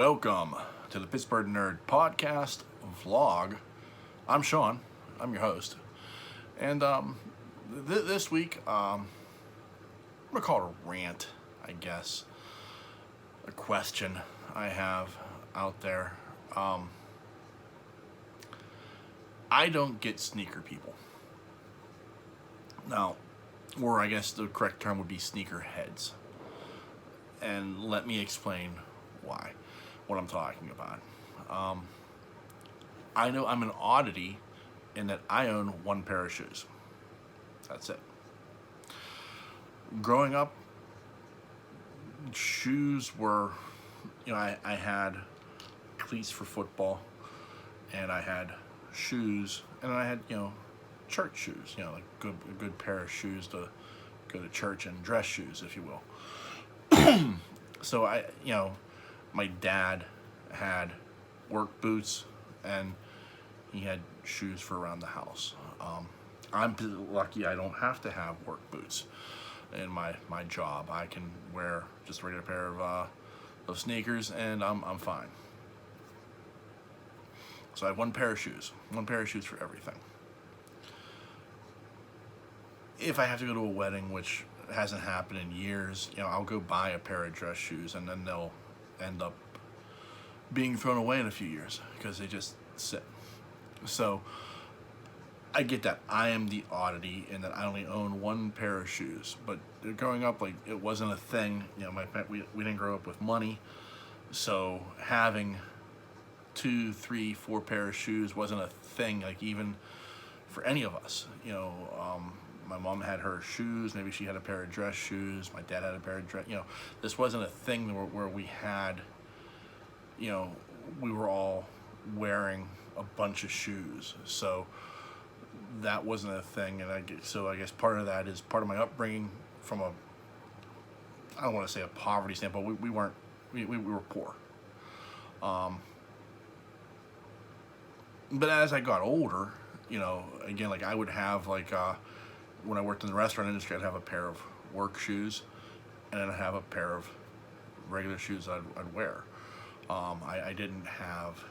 Welcome to the Pittsburgh Nerd Podcast vlog. I'm Sean. I'm your host. And this week, I'm going to call it a rant, I guess. A question I have out there. I don't get sneaker people. Now, or I guess the correct term would be sneaker heads. And let me explain why, what I'm talking about. I know I'm an oddity in that I own one pair of shoes. That's it. Growing up, shoes were, I had cleats for football, and I had shoes, and I had, church shoes, like a good pair of shoes to go to church, and dress shoes, if you will. So my dad had work boots, and he had shoes for around the house. I'm lucky I don't have to have work boots in my job. I can wear just a regular pair of sneakers, and I'm fine. So I have one pair of shoes for everything. If I have to go to a wedding, which hasn't happened in years, I'll go buy a pair of dress shoes, and then they'll end up being thrown away in a few years because they just sit. So I get that. I am the oddity in that I only own one pair of shoes. But growing up, it wasn't a thing. We didn't grow up with money, so having 2, 3, 4 pair of shoes wasn't a thing. Even for any of us, my mom had her shoes. Maybe she had a pair of dress shoes. My dad had a pair of dress. This wasn't a thing where we had. We were all wearing a bunch of shoes. So that wasn't a thing, and I guess part of that is part of my upbringing from I don't want to say a poverty standpoint. We weren't. We were poor. But as I got older, again, I would have when I worked in the restaurant industry, I'd have a pair of work shoes, and then I'd have a pair of regular shoes I'd wear. I didn't have,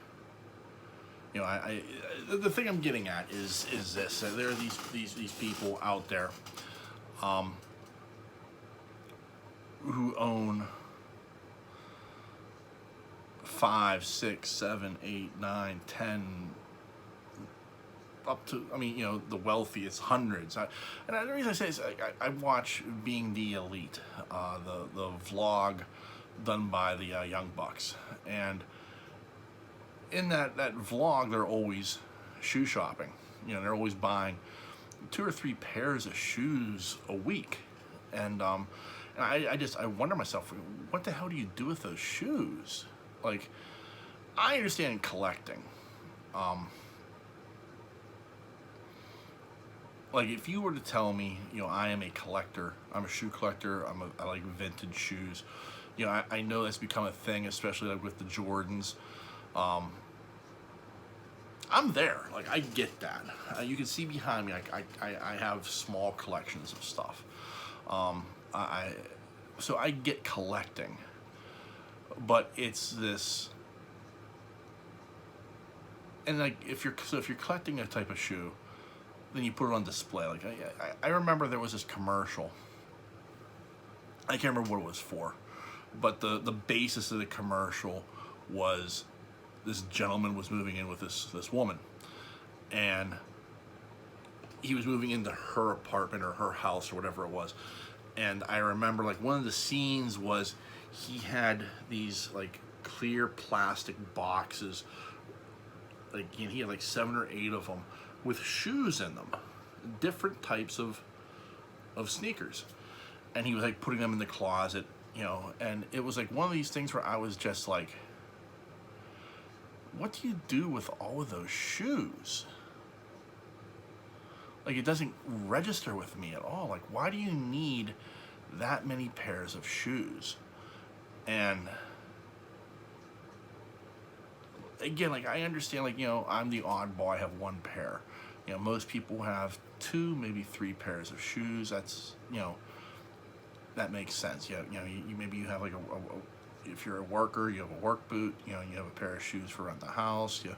the thing I'm getting at is this: there are these people out there, who own 5, 6, 7, 8, 9, 10. Up to, the wealthiest, hundreds. And the reason I say is I watch Being the Elite, the vlog done by the Young Bucks, and in that vlog, they're always shoe shopping. They're always buying 2 or 3 pairs of shoes a week, and I wonder myself, what the hell do you do with those shoes? I understand collecting. If you were to tell me, I am a collector, I'm a shoe collector, I like vintage shoes, I know that's become a thing, especially with the Jordans. I'm there. I get that. You can see behind me, I have small collections of stuff. So I get collecting, but it's this, and if you're collecting a type of shoe, then you put it on display. I remember there was this commercial. I can't remember what it was for, but the basis of the commercial was this gentleman was moving in with this woman, and he was moving into her apartment or her house or whatever it was. And I remember one of the scenes was he had these clear plastic boxes, he had 7 or 8 of them with shoes in them, different types of sneakers, and he was putting them in the closet, and it was one of these things where I was just what do you do with all of those shoes? It doesn't register with me at all. Why do you need that many pairs of shoes? And again, I understand, I'm the oddball, I have one pair. Most people have 2, maybe 3 pairs of shoes. That's, that makes sense. Maybe you have if you're a worker, you have a work boot. You know, you have a pair of shoes for around the house. You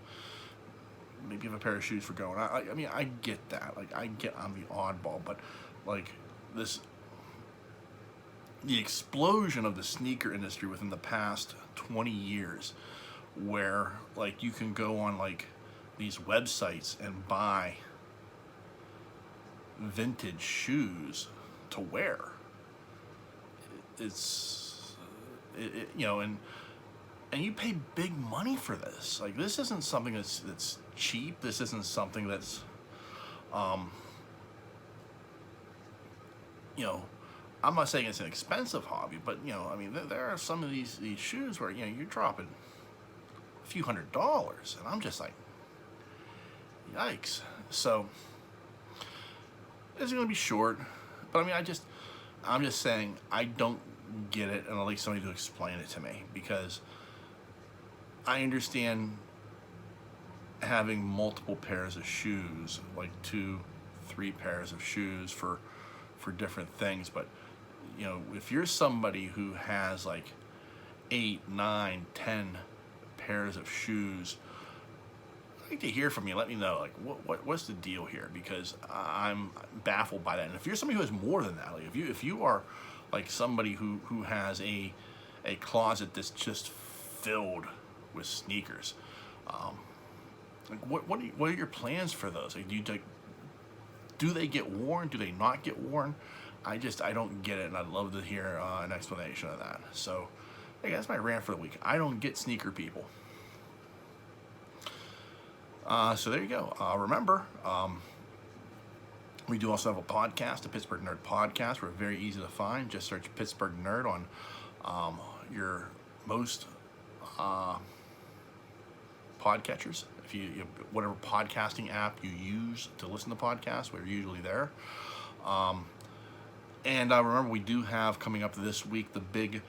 maybe you have a pair of shoes for going out. I mean, I get that. Like, I get I'm the oddball, but like this, the explosion of the sneaker industry within the past 20 years, where like you can go on like these websites and buy vintage shoes to wear. You know, and you pay big money for this. Like, this isn't something that's cheap. This isn't something that's you know, I'm not saying it's an expensive hobby, but you know, I mean, there are some of these shoes where, you know, you're dropping a few $100s, and I'm just like, yikes. So it's going to be short, but I mean, I'm just saying I don't get it, and I'd like somebody to explain it to me, because I understand having multiple pairs of shoes, like 2-3 pairs of shoes for different things, but you know, if you're somebody who has like 8, 9, 10 pairs of shoes, I'd like to hear from you. Let me know, like, what's the deal here, because I'm baffled by that. And if you're somebody who has more than that, like if you are like somebody who has a closet that's just filled with sneakers, like what are your plans for those? Like, do they get worn? Do they not get worn? I don't get it, and I'd love to hear an explanation of that. So, hey, that's my rant for the week. I don't get sneaker people. So there you go. Remember, we do also have a podcast, the Pittsburgh Nerd Podcast. We're very easy to find. Just search Pittsburgh Nerd on your most podcatchers. If you whatever podcasting app you use to listen to podcasts, we're usually there. And remember, we do have coming up this week the big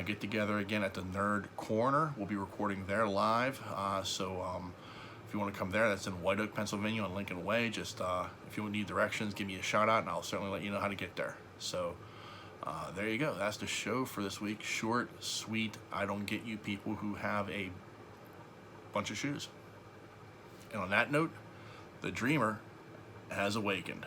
get together again at the Nerd Corner. We'll be recording there live. So if you want to come there, that's in White Oak, Pennsylvania on Lincoln Way. Just if you need directions, give me a shout out, and I'll certainly let you know how to get there. So there you go. That's the show for this week. Short, sweet. I don't get you people who have a bunch of shoes. And on that note, the dreamer has awakened.